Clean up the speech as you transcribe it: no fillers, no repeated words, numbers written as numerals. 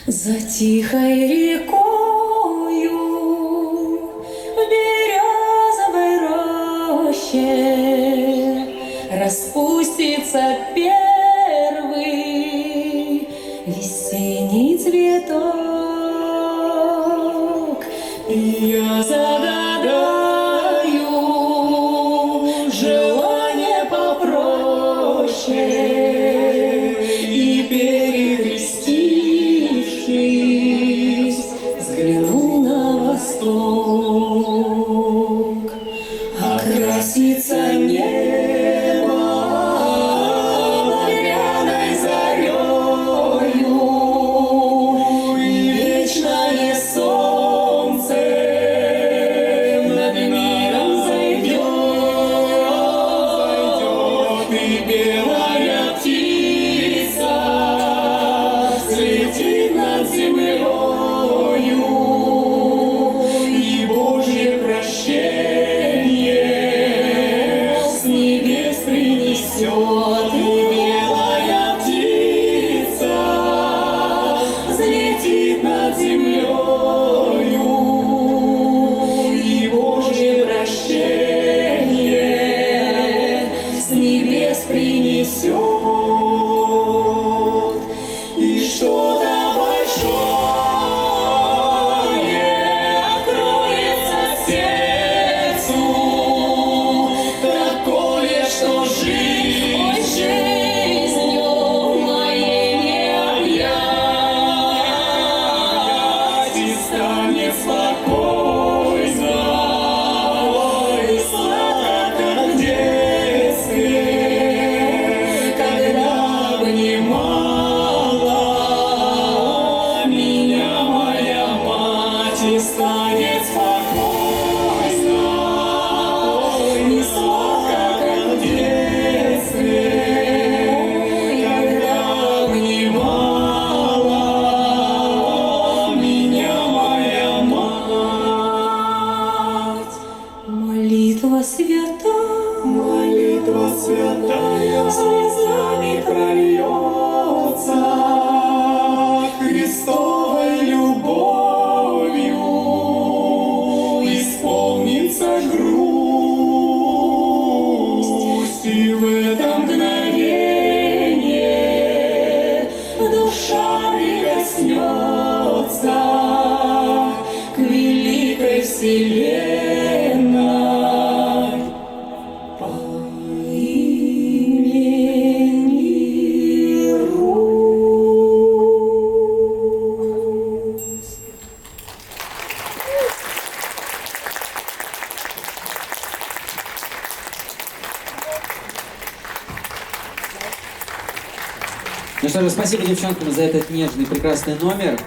За тихой рекою в березовой роще распустится первый весенний цветок, и я загадаю желание попроще, и перекрестившись, взгляну на восток. Окрасится небо багряной зарею, и вечное солнце над миром зайдет, и белая птица взлетит над землею, и Божье прощение с небес принесет, и белая птица взлетит над землею, и Божье прощение с небес принесет. И что-то большое откроется сердцу, такое, что жизнью моей не объять, и станет спокойно и сладко, как в детстве, когда обнимала меня моя мать, и станет спокойно и сладко, как в детстве, когда обнимала меня моя мать. Молитва святая слезами прольется, Христовой любовью исполнится грусть, и в это мгновение душа прикоснется к великой вселенной по имени Русь. Ну что же, спасибо девчонкам за этот нежный, прекрасный номер.